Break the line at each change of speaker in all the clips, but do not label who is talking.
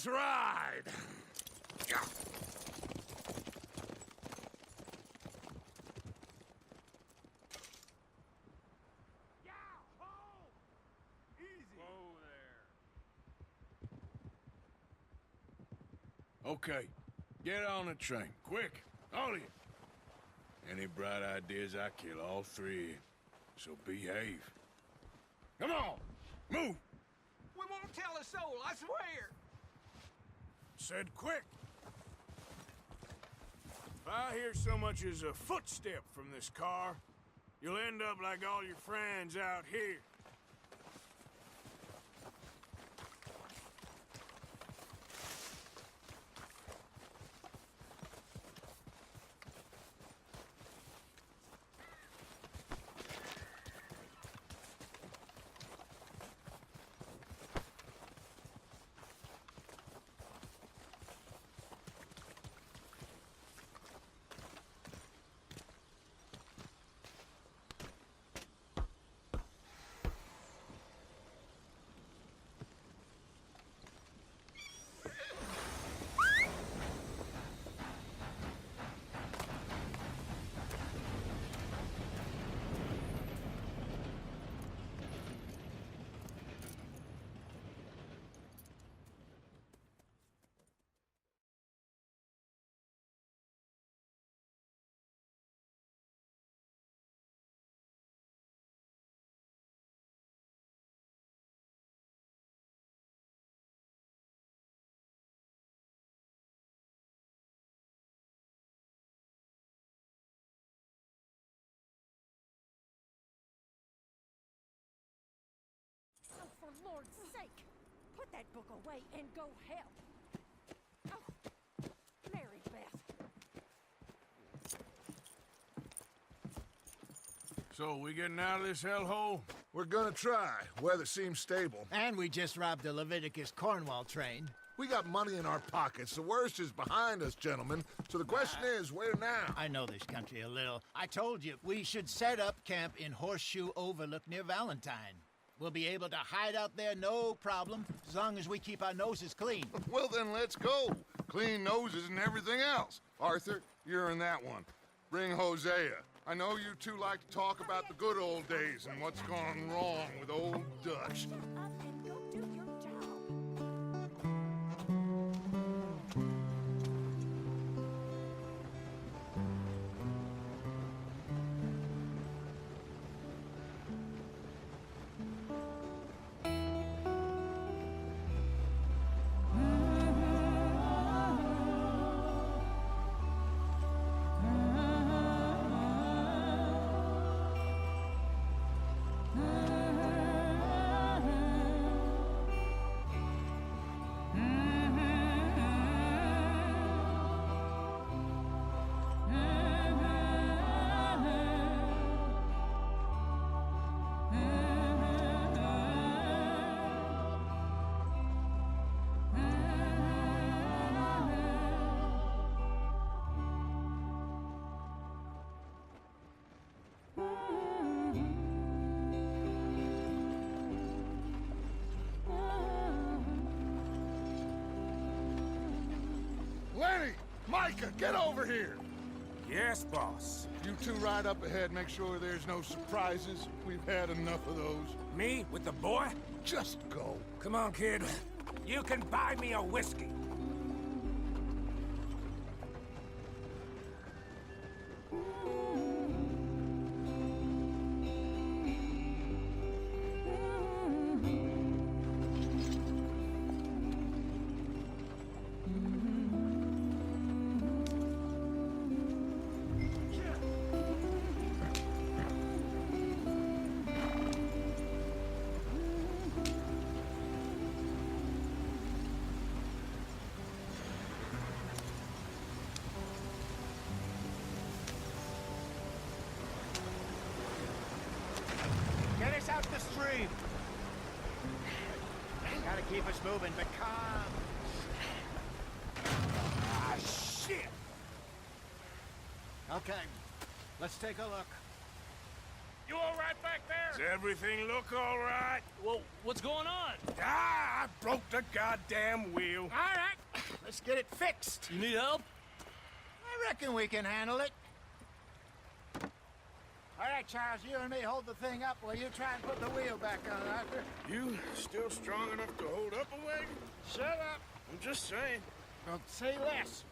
Let's ride! Okay, get on the train, quick, all of you. Any bright ideas, I kill all three of you, so behave. Come on, move!
We won't tell a soul, I swear!
Said quick. If I hear so much as a footstep from this car, you'll end up like all your friends out here.
Oh, for Lord's sake! Put that book away and go help! Oh, Mary Beth.
So, we getting out of this hellhole?
We're gonna try. Weather seems stable.
And we just robbed a Leviticus Cornwall train.
We got money in our pockets. The worst is behind us, gentlemen. So the question is, where now?
I know this country a little. I told you, we should set up camp in Horseshoe Overlook near Valentine. We'll be able to hide out there no problem, as long as we keep our noses clean.
Well, then let's go. Clean noses and everything else. Arthur, you're in that one. Bring Hosea. I know you two like to talk about the good old days and what's gone wrong with old Dutch.
Shut up and go do your job!
Lenny! Micah, get over here!
Yes, boss.
You two ride up ahead, make sure there's no surprises. We've had enough of those.
Me with the boy?
Just go.
Come on, kid. You can buy me a whiskey.
Get us out the stream! Gotta keep us moving, but calm.
Ah, shit!
Okay, let's take a look.
You all right back there? Does everything look all right?
Well, what's going on?
Ah, I broke the goddamn wheel.
All right, let's get it fixed.
You need help?
I reckon we can handle it. All right, Charles, you and me hold the thing up while you try and put the wheel back on, Arthur.
You still strong enough to hold up a wagon?
Shut up.
I'm just saying.
Don't say less.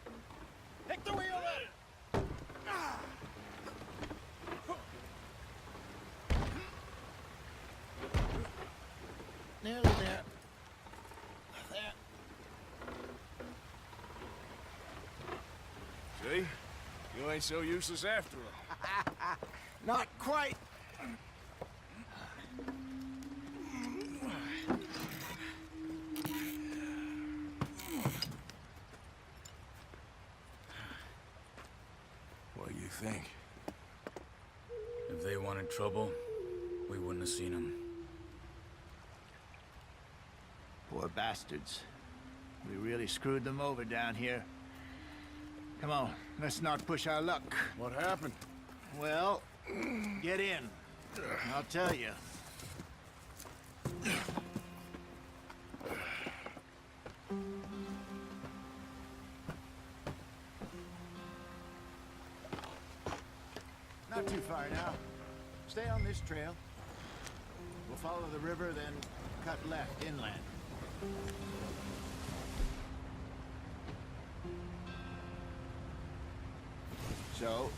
Pick the wheel up. Nearly there. There.
See? You ain't so useless after all.
Not quite.
What do you think?
If they wanted trouble, we wouldn't have seen them.
Poor bastards. We really screwed them over down here. Come on, let's not push our luck.
What happened?
Well, get in. I'll tell you. Not too far now. Stay on this trail. We'll follow the river, then cut left inland. So,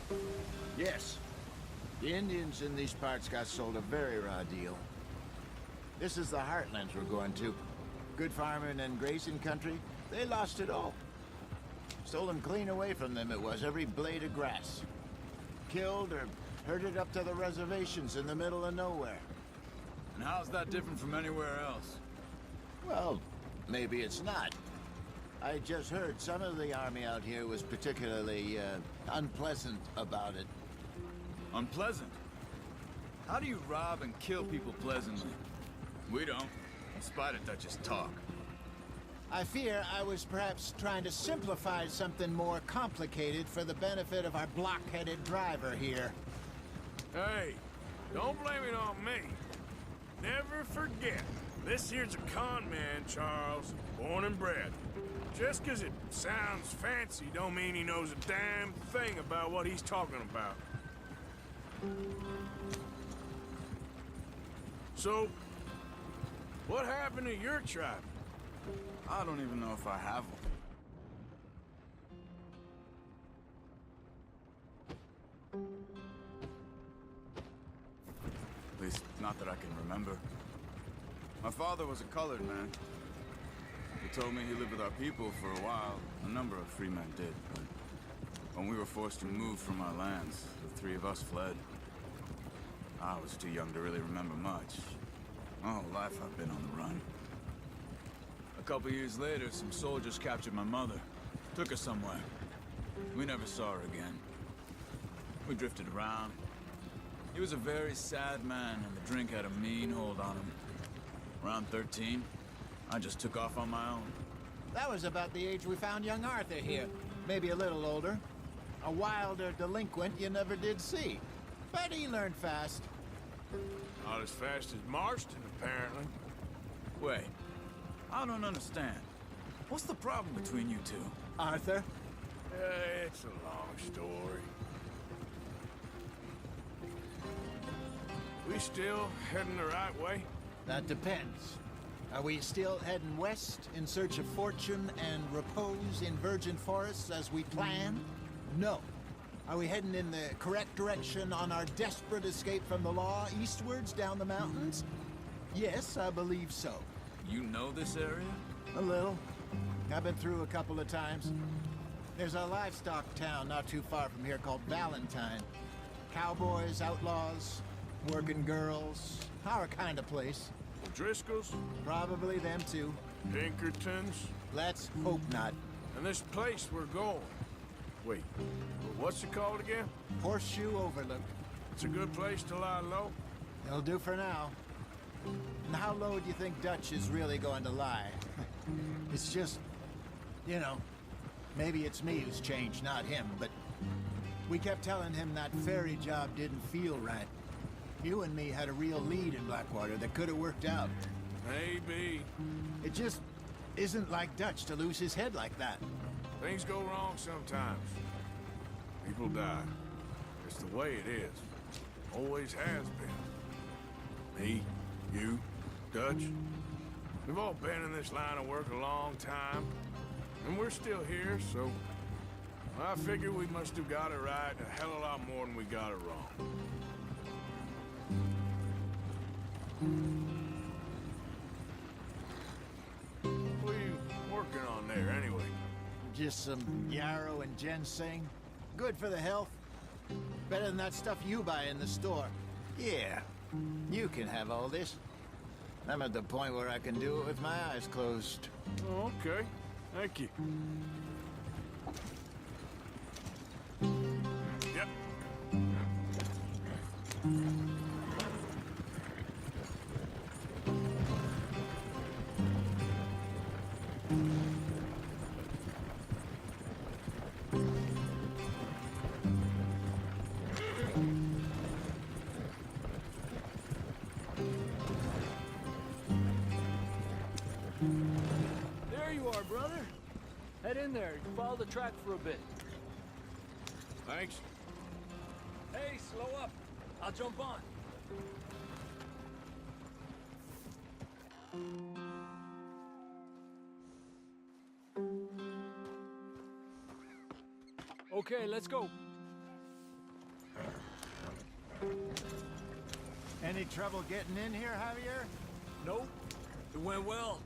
yes, the Indians in these parts got sold a very raw deal. This is the heartlands we're going to. Good farming and grazing country, they lost it all. Stolen clean away from them it was, every blade of grass. Killed or herded up to the reservations in the middle of nowhere.
And how's that different from anywhere else?
Well, maybe it's not. I just heard some of the army out here was particularly, unpleasant about it.
Unpleasant? How do you rob and kill people pleasantly? We don't, in spite of Dutch's talk.
I fear I was perhaps trying to simplify something more complicated for the benefit of our block-headed driver here.
Hey, don't blame it on me. Never forget, this here's a con man, Charles, born and bred. Just 'cause it sounds fancy don't mean he knows a damn thing about what he's talking about. So, what happened to your tribe?
I don't even know if I have one. At least, not that I can remember. My father was a colored man. He told me he lived with our people for a while. A number of free men did, but when we were forced to move from our lands, the three of us fled. I was too young to really remember much. My whole life I've been on the run. A couple years later, some soldiers captured my mother. Took her somewhere. We never saw her again. We drifted around. He was a very sad man, and the drink had a mean hold on him. Around 13, I just took off on my own.
That was about the age we found young Arthur here. Maybe a little older. A wilder delinquent you never did see. But he learned fast.
Not as fast as Marston, apparently.
Wait, I don't understand. What's the problem between you two?
Arthur?
It's a long story. We still heading the right way?
That depends. Are we still heading west in search of fortune and repose in virgin forests as we planned? No. Are we heading in the correct direction on our desperate escape from the law eastwards down the mountains? Yes, I believe so.
You know this area?
A little. I've been through a couple of times. There's a livestock town not too far from here called Valentine. Cowboys, outlaws, working girls, our kind of place.
Driscoll's?
Probably them too.
Pinkertons?
Let's hope not.
And this place we're going. Wait, what's it called again?
Horseshoe Overlook.
It's a good place to lie low?
It'll do for now. And how low do you think Dutch is really going to lie? It's just, you know, maybe it's me who's changed, not him, but we kept telling him that ferry job didn't feel right. You and me had a real lead in Blackwater that could have worked out.
Maybe.
It just isn't like Dutch to lose his head like that.
Things go wrong sometimes. People die. It's the way it is. Always has been. Me, you, Dutch. We've all been in this line of work a long time. And we're still here, so... I figure we must have got it right a hell of a lot more than we got it wrong. What are you working on there, anyway?
Just some yarrow and ginseng. Good for the health. Better than that stuff you buy in the store. Yeah, you can have all this. I'm at the point where I can do it with my eyes closed.
Oh, okay. Thank you. Yep.
There you are, brother. Head in there. Follow the track for a bit.
Thanks.
Hey, slow up. I'll jump on. Okay, let's go.
Any trouble getting in here, Javier?
Nope. It went well.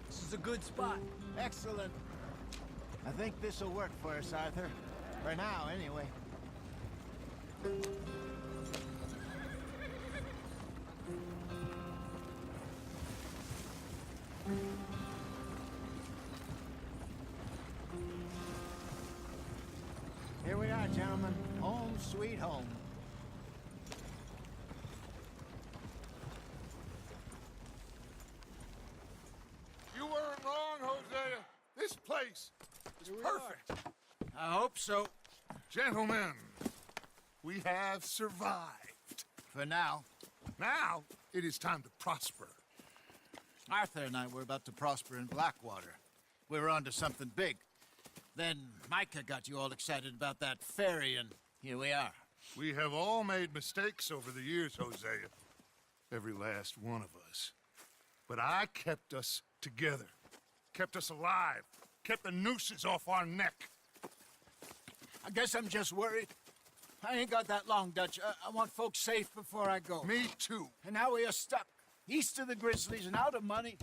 This is a good spot.
Excellent. I think this'll work for us, Arthur. For now, anyway. Here we are, gentlemen. Home sweet home.
You weren't wrong, Hosea. This place is perfect.
I hope so.
Gentlemen, we have survived.
For now.
Now, it is time to prosper.
Arthur and I were about to prosper in Blackwater. We were onto something big. Then Micah got you all excited about that ferry, and here we are.
We have all made mistakes over the years, Hosea. Every last one of us. But I kept us together. Kept us alive. Kept the nooses off our neck.
I guess I'm just worried. I ain't got that long, Dutch. I want folks safe before I go.
Me too.
And now we are stuck, east of the Grizzlies and out of money,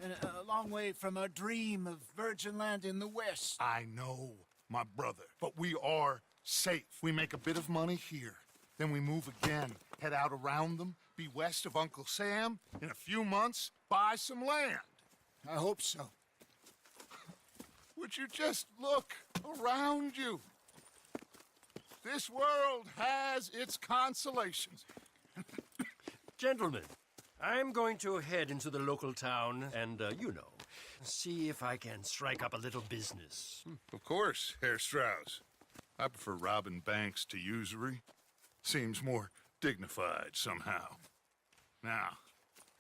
and a long way from our dream of virgin land in the west.
I know, my brother. But we are safe. We make a bit of money here. Then we move again, head out around them, be west of Uncle Sam. In a few months, buy some land.
I hope so.
Would you just look around you? This world has its consolations.
Gentlemen, I'm going to head into the local town and, see if I can strike up a little business.
Of course, Herr Strauss. I prefer robbing banks to usury. Seems more dignified somehow. Now,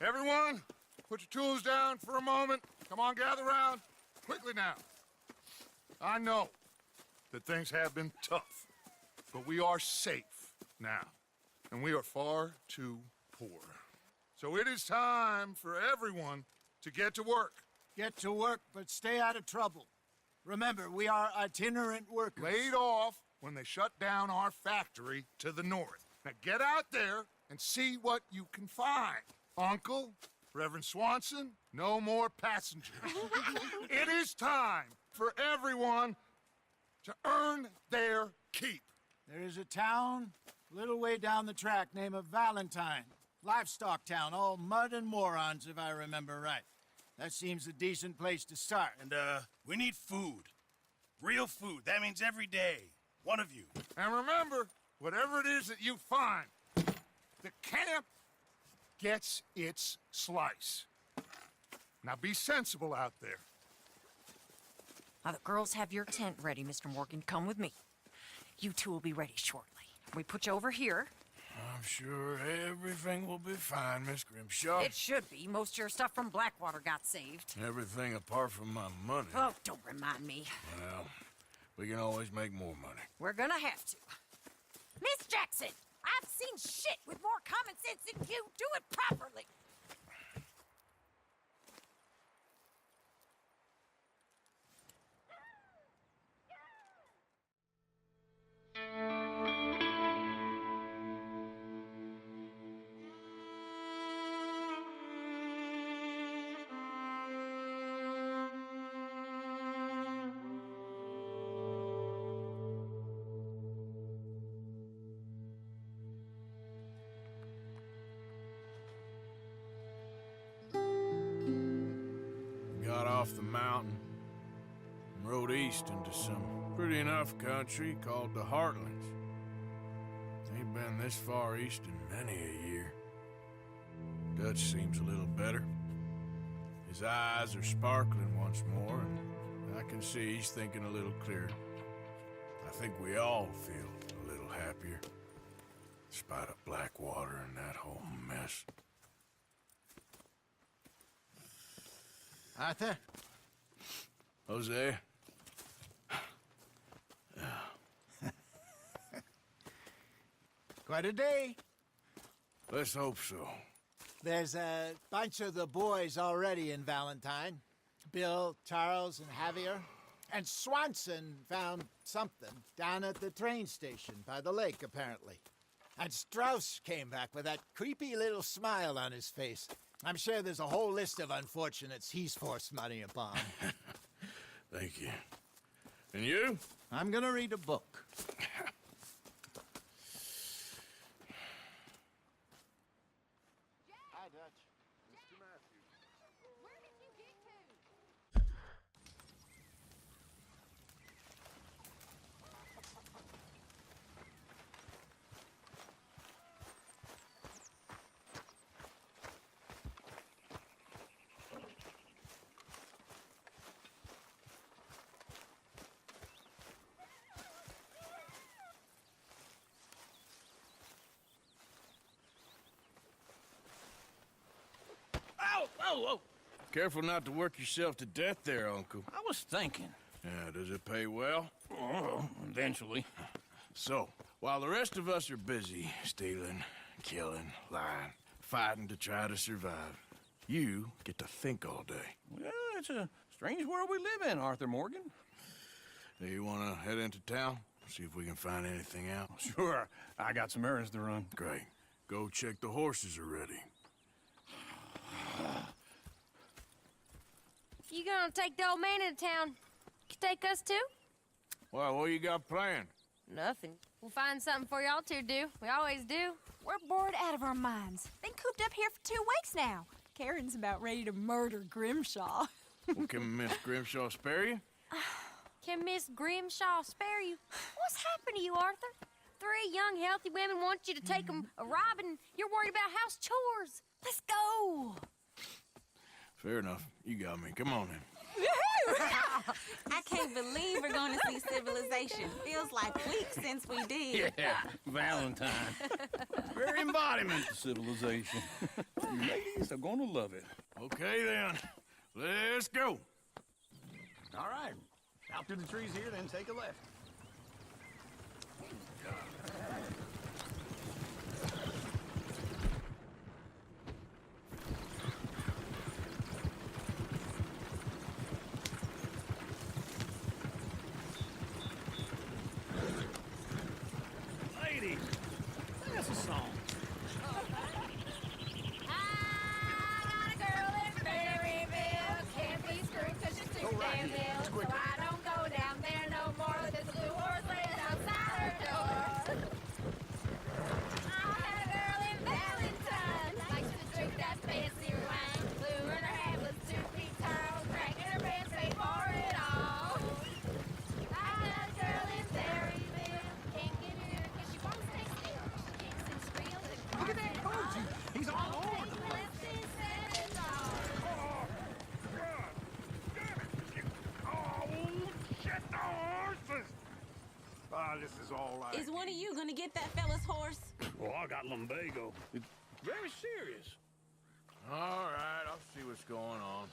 everyone, put your tools down for a moment. Come on, gather round. Quickly now. I know that things have been tough, but we are safe now, and we are far too poor. So it is time for everyone to get to work.
Get to work, but stay out of trouble. Remember, we are itinerant workers.
Laid off when they shut down our factory to the north. Now get out there and see what you can find. Uncle, Reverend Swanson, no more passengers. It is time for everyone to earn their keep.
There is a town a little way down the track named Valentine. Livestock town, all mud and morons, if I remember right. That seems a decent place to start.
And, we need food. Real food. That means every day. One of you.
And remember, whatever it is that you find, the camp gets its slice. Now be sensible out there.
Now, the girls have your tent ready, Mr. Morgan. Come with me. You two will be ready shortly. We put you over here.
I'm sure everything will be fine, Miss Grimshaw.
It should be. Most of your stuff from Blackwater got saved.
Everything apart from my money.
Oh, don't remind me.
Well, we can always make more money.
We're gonna have to. Miss Jackson, I've seen shit with more common sense than you. Do it properly.
Got off the mountain and rode east into some pretty enough country called the Heartlands. Ain't been this far east in many a year. Dutch seems a little better. His eyes are sparkling once more, and I can see he's thinking a little clearer. I think we all feel a little happier, despite of Blackwater and that whole mess.
Arthur?
Jose?
Quite a day.
Let's hope so.
There's a bunch of the boys already in Valentine. Bill, Charles, and Javier. And Swanson found something down at the train station by the lake, apparently. And Strauss came back with that creepy little smile on his face. I'm sure there's a whole list of unfortunates he's forced money upon.
Thank you. And you?
I'm gonna read a book. Hi, Dutch.
Mr. Matthews.
Where did you get to?
Whoa!
Careful not to work yourself to death there, Uncle.
I was thinking.
Yeah, does it pay well?
Oh, eventually.
So, while the rest of us are busy stealing, killing, lying, fighting to try to survive, you get to think all day.
Well, it's a strange world we live in, Arthur Morgan.
Do you want to head into town? See if we can find anything out?
Sure. I got some errands to run.
Great. Go check the horses are ready.
You gonna take the old man into town? You take us too?
Well, what you got planned?
Nothing. We'll find something for y'all to do. We always do.
We're bored out of our minds. Been cooped up here for 2 weeks now. Karen's about ready to murder Grimshaw.
Well, can Miss Grimshaw spare you?
Can Miss Grimshaw spare you? What's happened to you, Arthur? 3 young, healthy women want you to take them a robbing. You're worried about house chores. Let's go.
Fair enough. You got me. Come on in.
I can't believe we're going to see civilization. Feels like weeks since we did.
Yeah, Valentine. Very embodiment of civilization. You ladies are gonna love it.
Okay, then. Let's go.
All right. Out through the trees here, then take a left. Ladies, sing us a song.
I got a girl in Berryville. Can't be screwed 'cause she's too damn ill. So I don't go down there no more. There's a blue horse laying outside her door. I had a girl in Valentine. Likes to drink that fancy wine. Blue in her hair was 2 feet tall. Cracking her pants, paid for it all. I got a girl in Berryville. Can't get her 'cause she won't stay still. She kicks and squeals and
Look at that coach. He's all over the place.
Ah, this is all right.
Is one of you going to get that fella's horse?
Oh, I got lumbago. It's very serious.
All right, I'll see what's going on.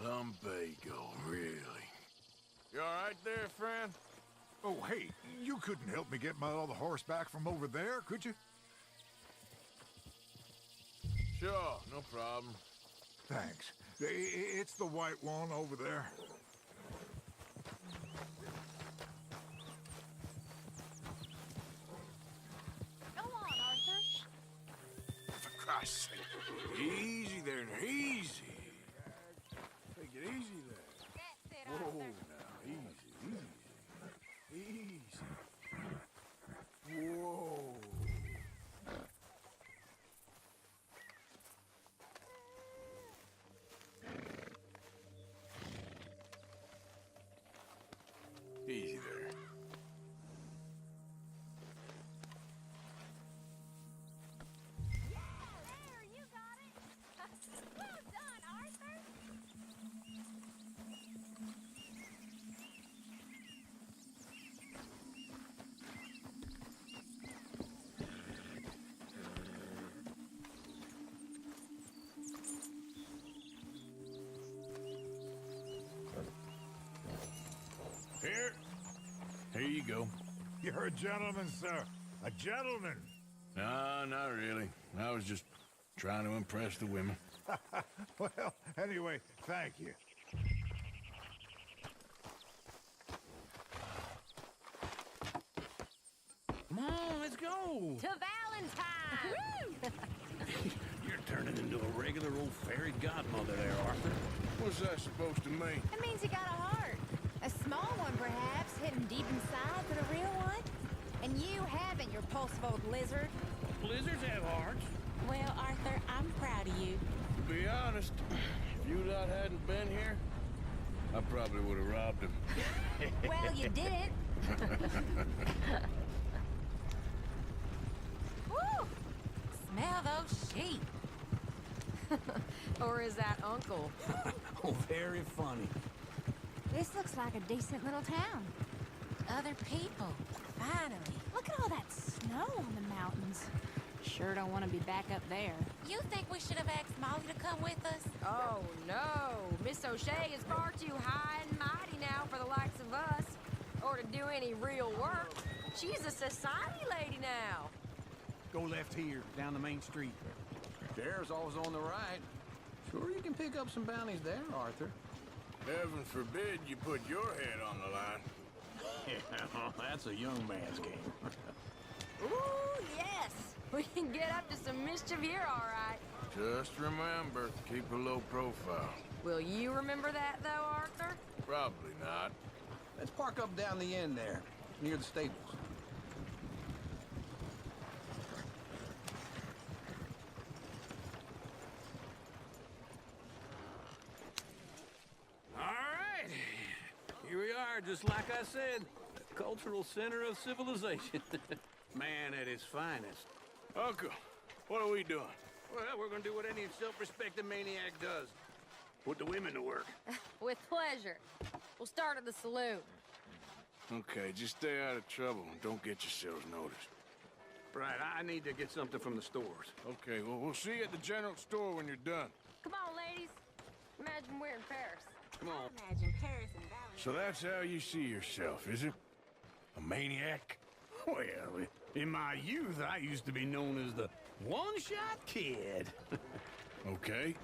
Lumbago, really? You all right there, friend?
Oh, hey, you couldn't help me get my other horse back from over there, could you?
Sure, no problem.
Thanks. It's the white one over there.
Go on, Arthur.
For Christ's sake. Easy there, easy. Take it easy there.
That's it,
Whoa,
Arthur.
now, easy. Whoa. Easy there.
Yeah, there, you got it. Well done, Arthur.
Here you go.
You're a gentleman, sir. A gentleman.
No, not really. I was just trying to impress the women.
Well, anyway, thank you.
Come on, let's go.
To Valentine.
You're turning into a regular old fairy godmother there, Arthur.
What's that supposed to mean?
It means you got a heart. A small one, perhaps, hidden deep inside, but a real one. And you haven't, your pulseful old lizard.
Blizzards have hearts.
Well, Arthur, I'm proud of you.
To be honest, if you lot hadn't been here, I probably would have robbed him.
Well, you didn't. Woo! Smell those sheep. Or is that Uncle?
Oh, very funny.
This looks like a decent little town. Other people. Finally. Look at all that snow on the mountains. Sure don't want to be back up there.
You think we should have asked Molly to come with us?
Oh, no. Miss O'Shea is far too high and mighty now for the likes of us. Or to do any real work. She's a society lady now.
Go left here, down the main street. Sheriff's always on the right. Sure you can pick up some bounties there, Arthur.
Heaven forbid you put your head on the line.
Yeah, that's a young man's game.
Ooh, yes. We can get up to some mischief here, all right.
Just remember, keep a low profile.
Will you remember that, though, Arthur?
Probably not.
Let's park up down the end there, near the stables.
All right. Here we are, just like I said. The cultural center of civilization. Man at his finest.
Uncle, what are we doing?
Well, we're gonna do what any self-respecting maniac does. Put the women to work.
With pleasure. We'll start at the saloon.
Okay, just stay out of trouble and don't get yourselves noticed.
Right, I need to get something from the stores.
Okay, well, we'll see you at the general store when you're done.
Come on, ladies. Imagine we're in Paris.
Come on.
I imagine Paris and Valentine.
So that's how you see yourself, is it? A maniac?
Well, in my youth, I used to be known as the one-shot kid.
Okay.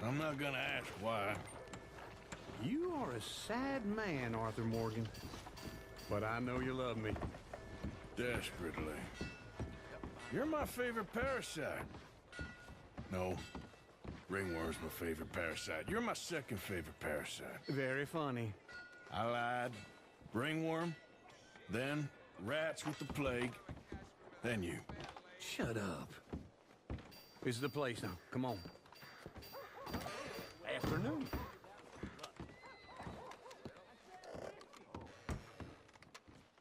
I'm not gonna ask why.
You are a sad man, Arthur Morgan. But I know you love me.
Desperately. You're my favorite parasite. No. Ringworm's my favorite parasite. You're my second favorite parasite.
Very funny.
I lied. Ringworm, then rats with the plague, then you.
Shut up. This is the place now. Come on. Afternoon.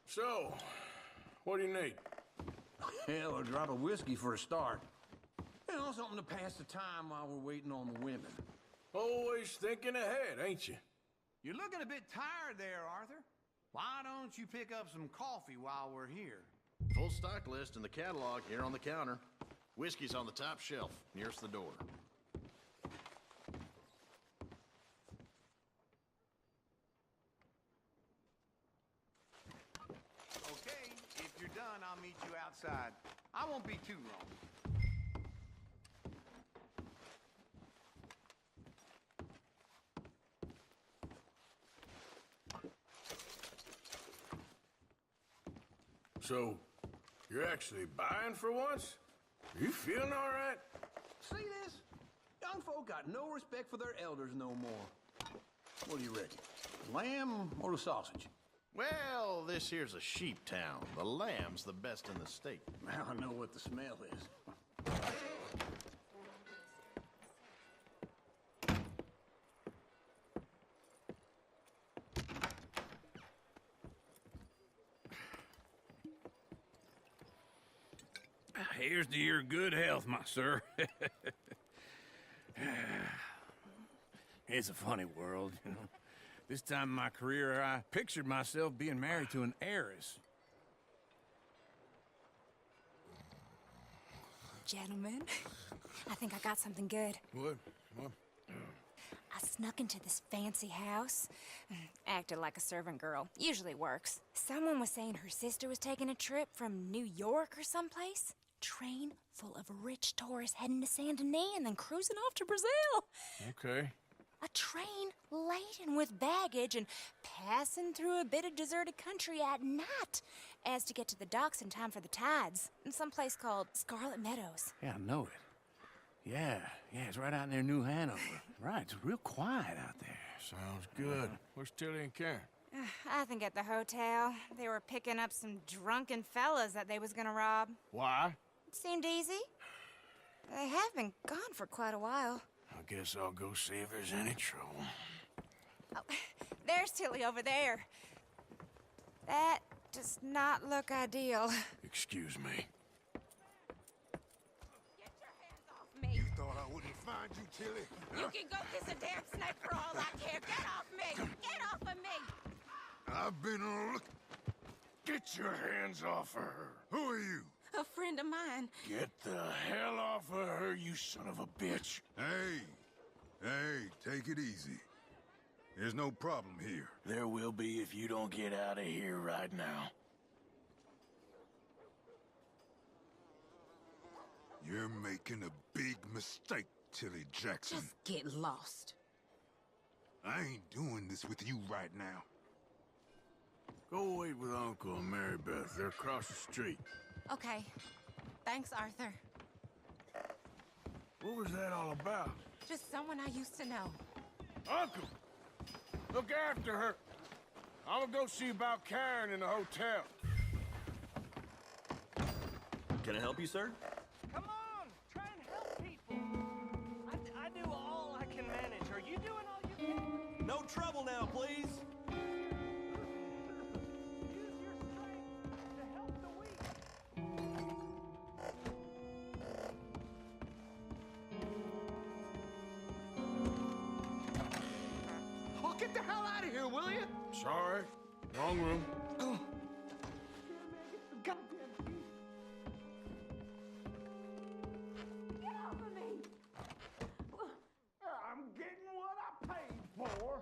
So, what do you need?
Hell, a drop of whiskey for a start. You know, something to pass the time while we're waiting on the women.
Always thinking ahead, ain't you?
You're looking a bit tired there, Arthur. Why don't you pick up some coffee while we're here? Full stock list in the catalog here on the counter. Whiskey's on the top shelf, nearest the door.
Okay, if you're done, I'll meet you outside. I won't be too long.
So, you're actually buying for once? You feeling all right?
See this? Young folk got no respect for their elders no more. What do you reckon? Lamb or the sausage?
Well, this here's a sheep town. The lamb's the best in the state.
Now I know what the smell is. Here's to your good health, my sir. It's a funny world, you know. This time in my career, I pictured myself being married to an heiress.
Gentlemen, I think I got something good.
What?
I snuck into this fancy house, acted like a servant girl. Usually works. Someone was saying her sister was taking a trip from New York or someplace. Train full of rich tourists heading to Saint Denis and then cruising off to Brazil.
Okay.
A train laden with baggage and passing through a bit of deserted country at night as to get to the docks in time for the tides in some place called Scarlet Meadows.
Yeah, I know it. Yeah, it's right out near New Hanover. Right, it's real quiet out there.
Sounds good. Where's Tilly and Karen?
I think at the hotel. They were picking up some drunken fellas that they was gonna rob.
Why?
It seemed easy. They have been gone for quite a while.
I guess I'll go see if there's any trouble.
Oh, there's Tilly over there. That does not look ideal.
Excuse me.
Get your hands off me.
You thought I wouldn't find you, Tilly?
You can go kiss a damn snake for all I care. Get off me. Get off of me.
I've been look.
Get your hands off of her.
Who are you?
A friend of mine.
Get the hell off of her, you son of a bitch.
Hey, take it easy. There's no problem here.
There will be if you don't get out of here right now.
You're making a big mistake, Tilly Jackson.
Just get lost.
I ain't doing this with you right now.
Go wait with Uncle and Mary Beth. They're across the street.
Okay. Thanks, Arthur.
What was that all about?
Just someone I used to know.
Uncle! Look after her. I'm gonna go see about Karen in the hotel.
Can I help you, sir?
Come on, try and help people. I do all I can manage. Are you doing all you can?
No trouble now, please.
Use your strength to help the weak.
Oh, get the hell out of here, will you?
Sorry. Wrong room.
Get off of me.
I'm getting what I paid for.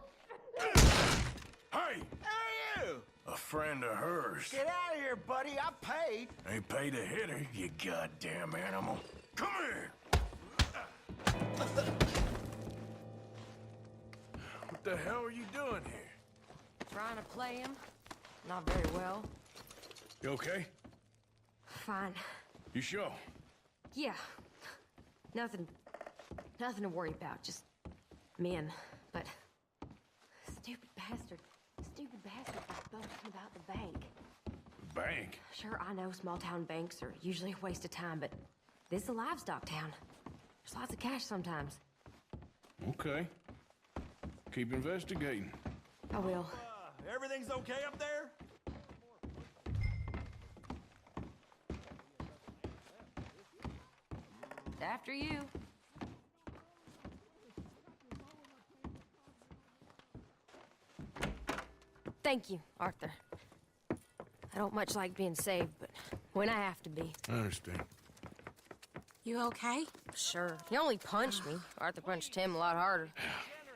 Hey!
Who are you?
A friend of hers.
Get out of here, buddy. I paid.
Ain't paid to hit her, you goddamn animal. Come here! What the hell are you doing here?
Trying to play him. Not very well.
You okay?
Fine.
You sure?
Yeah. Nothing to worry about. Just men. But stupid bastard was boasting about the bank.
Bank?
Sure, I know small town banks are usually a waste of time, but this is a livestock town. There's lots of cash sometimes.
Okay. Keep investigating.
I will.
Everything's okay up there?
After you. Thank you, Arthur. I don't much like being saved, but When I have to be.
I understand.
You okay?
Sure. He only punched me. Arthur punched him a lot harder.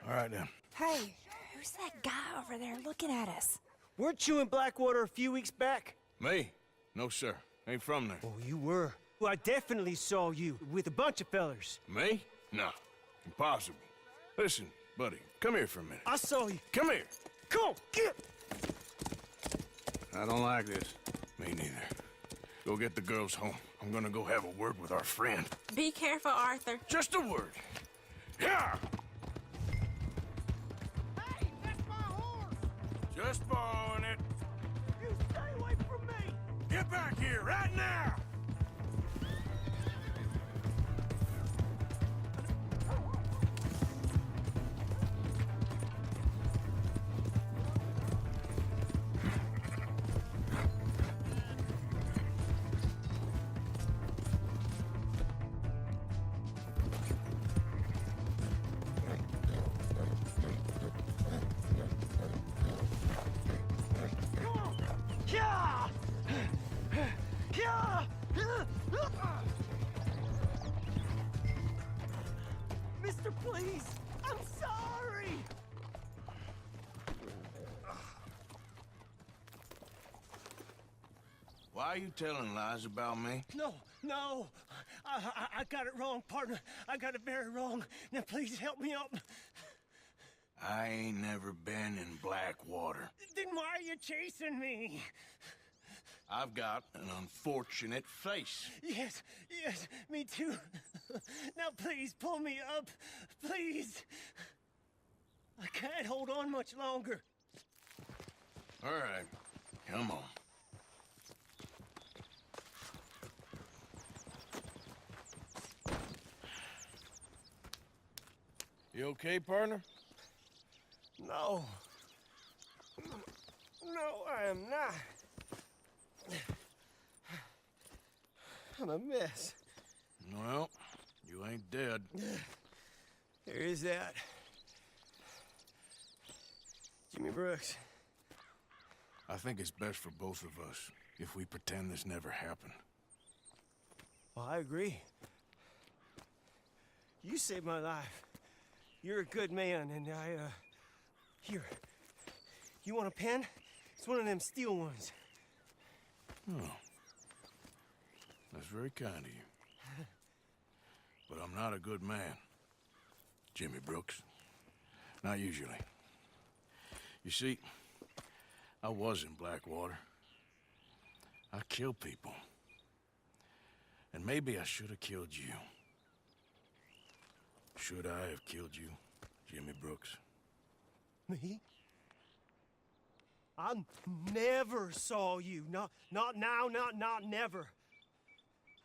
All right, then.
Hey, who's that guy over there looking at us?
Weren't you in Blackwater a few weeks back?
Me? No, sir. Ain't from there.
Oh, you were. Well, I definitely saw you with a bunch of fellers.
Me? No. Impossible. Listen, buddy, come here for a minute.
I saw you.
Come here.
Come on, get!
I don't like this. Me neither. Go get the girls home. I'm gonna go have a word with our friend.
Be careful, Arthur.
Just a word. Yeah!
Hey, that's my horse!
Just borrowing it.
You stay away from me!
Get back here right now!
Yeah! Yeah! Mister, please! I'm sorry!
Why are you telling lies about me?
No, no! I got it wrong, partner. I got it very wrong. Now please help me up.
I ain't never been in Blackwater.
Then why are you chasing me?
I've got an unfortunate face.
Yes, yes, me too. Now please pull me up, please. I can't hold on much longer.
All right, come on. You okay, partner?
No. No, I am not. I'm a mess.
Well, you ain't dead.
There is that. Jimmy Brooks.
I think it's best for both of us if we pretend this never happened.
Well, I agree. You saved my life. You're a good man, and here. You want a pen? It's one of them steel ones.
Oh. That's very kind of you. But I'm not a good man, Jimmy Brooks. Not usually. You see, I was in Blackwater. I killed people. And maybe I should have killed you. Should I have killed you, Jimmy Brooks?
Me? I never saw you. Not now, not never.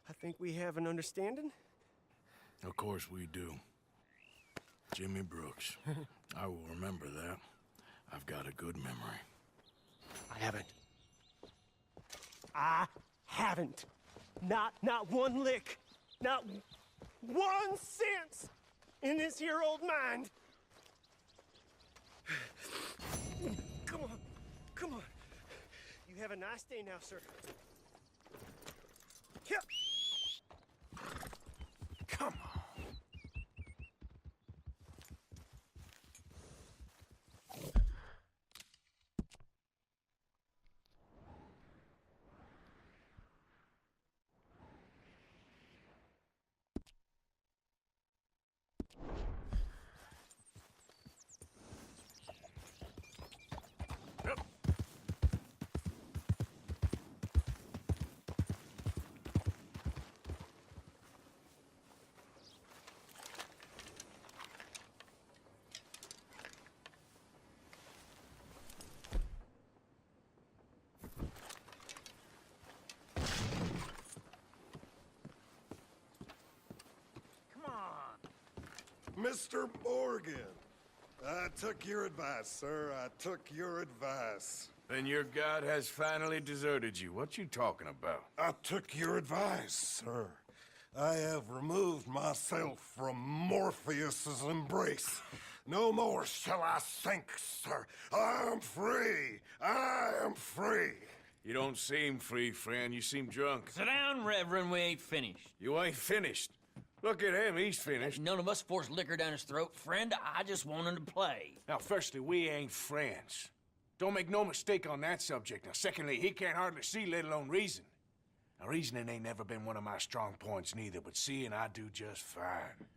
I think we have an understanding?
Of course we do. Jimmy Brooks. I will remember that. I've got a good memory.
I haven't. Not one lick. Not 1 cent in this here old mind. Come on. You have a nice day now, sir. Here. Come on.
Mr. Morgan, I took your advice, sir. I took your advice.
Then your god has finally deserted you. What you talking about?
I took your advice, sir. I have removed myself from Morpheus's embrace. No more shall I sink, sir. I am free. I am free.
You don't seem free, friend. You seem drunk.
Sit down, Reverend. We ain't finished.
You ain't finished. Look at him. He's finished.
None of us forced liquor down his throat. Friend, I just want him to play.
Now, firstly, we ain't friends. Don't make no mistake on that subject. Now, secondly, he can't hardly see, let alone reason. Now, reasoning ain't never been one of my strong points neither, but seeing I do just fine.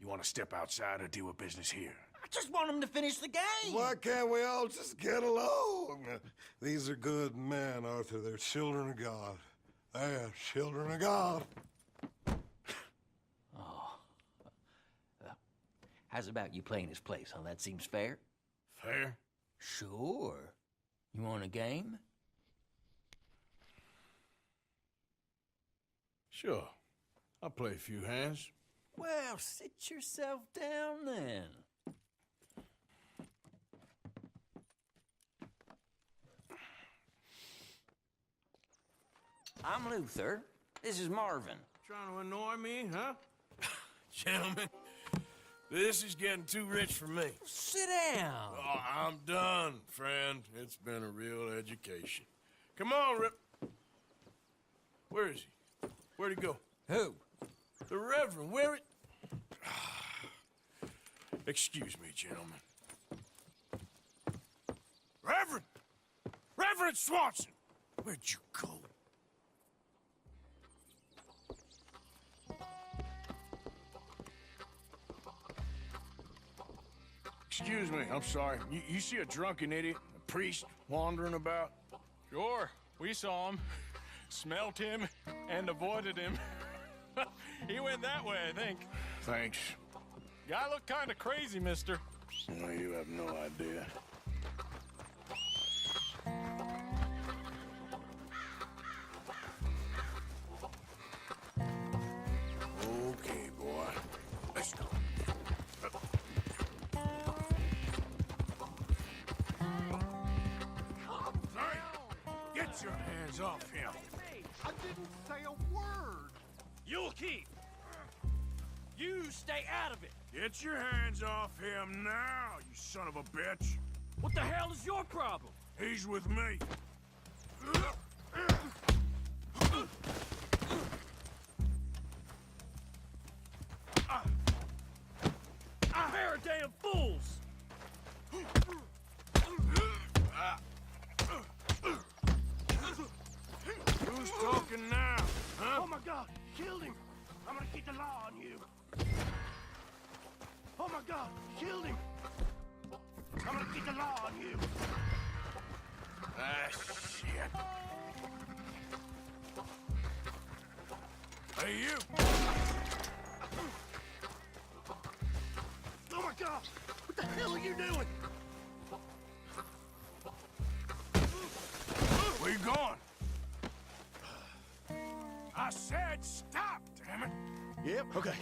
You want to step outside or deal with business here?
I just want him to finish the game.
Why can't we all just get along? These are good men, Arthur. They're children of God. They're children of God.
Oh. How's about you playing his place, huh? That seems fair?
Fair?
Sure. You want a game?
Sure. I'll play a few hands.
Well, sit yourself down then. I'm Luther. This is Marvin.
Trying to annoy me, huh? Gentlemen, this is getting too rich for me.
Sit down.
Oh, I'm done, friend. It's been a real education. Come on, Rip. Where is he? Where'd he go?
Who?
The Reverend. Where it? Excuse me, gentlemen. Reverend! Reverend Swanson! Where'd you go? Excuse me, I'm sorry. You see a drunken idiot, a priest, wandering about?
Sure, we saw him, smelt him, and avoided him. He went that way, I think.
Thanks.
Guy looked kind of crazy, mister.
Well, you have no idea. Okay, boy. Let's go. Hey, get your hands off him.
I didn't say a word.
You'll keep. You stay out of it.
Get your hands off him now, you son of a bitch.
What the hell is your problem?
He's with me.
Pair of damn fools!
Who's talking now, huh?
Oh my God, killed him! I'm gonna keep the law on you. Oh my God, killed him! I'm gonna keep the law on you.
Ah, shit. Hey, you!
Oh my God! What the hell are you doing?
Where you going? I said stop, damn it!
Yep, okay.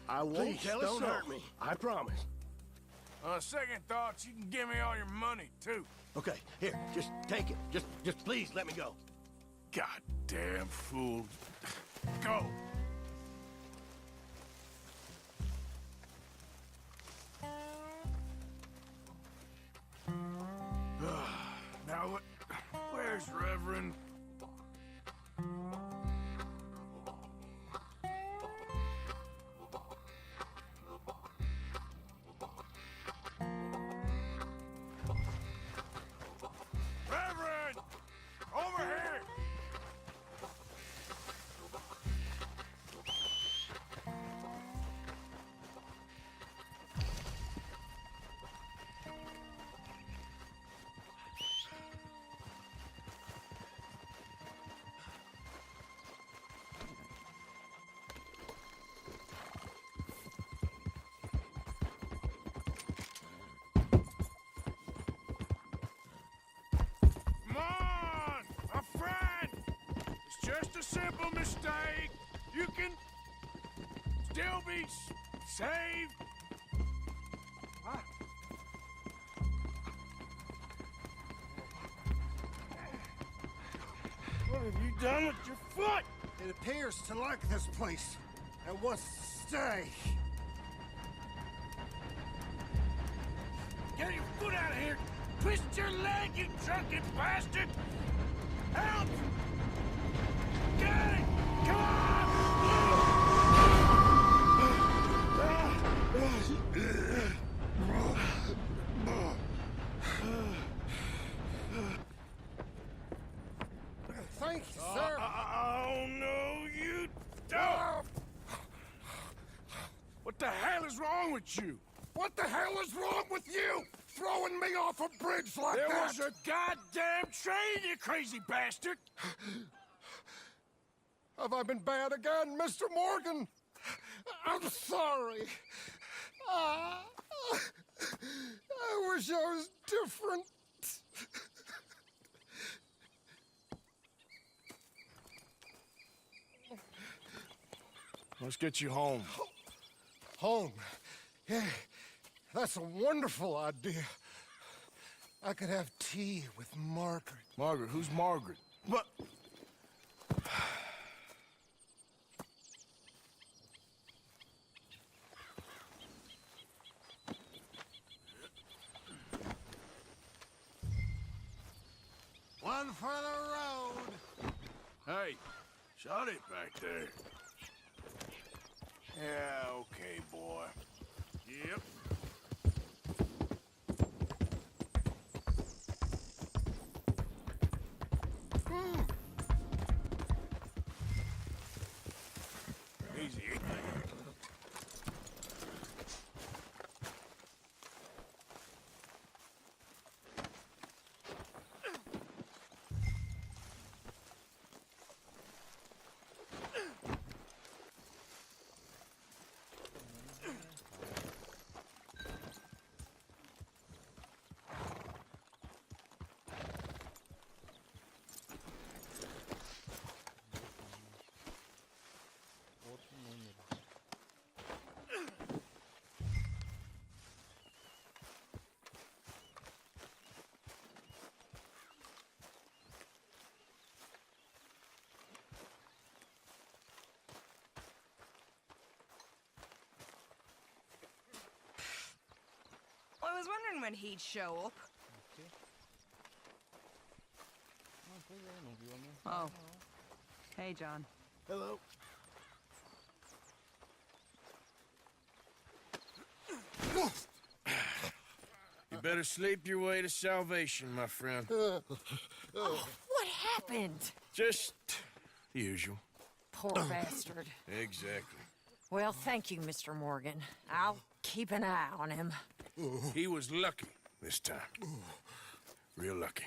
I won't.
Please,
Tell us
don't
so.
hurt me. I promise.
On second thoughts, you can give me all your money, too.
Okay, here, just take it. Just please let me go.
Goddamn fool. Go. Now, where's Reverend? Reverend! Over here! Come on! A friend! It's just a simple mistake. You can still be saved. What have you done with your foot?
It appears to like this place and wants to stay.
Get your foot out of here! Twist your leg, you drunken bastard! Help! Get it! Come on!
Thank you, sir.
Oh, no, you don't! What the hell is wrong with you?
What the hell is wrong with you? Throwing me off a bridge like
There
that?
was a goddamn train, you crazy bastard!
Have I been bad again, Mr. Morgan? I'm sorry. I wish I was different.
Let's get you home.
Home? Yeah, that's a wonderful idea. I could have tea with Margaret.
Margaret? Who's Margaret? What?
One for the road.
Hey, shut it back there. Yeah, okay, boy. Yep. Easy.
I was wondering when he'd show up. Oh. Hey, John.
Hello. You better sleep your way to salvation, my friend.
Oh, what happened?
Just the usual.
Poor bastard.
Exactly.
Well, thank you, Mr. Morgan. I'll keep an eye on him.
He was lucky this time. Real lucky.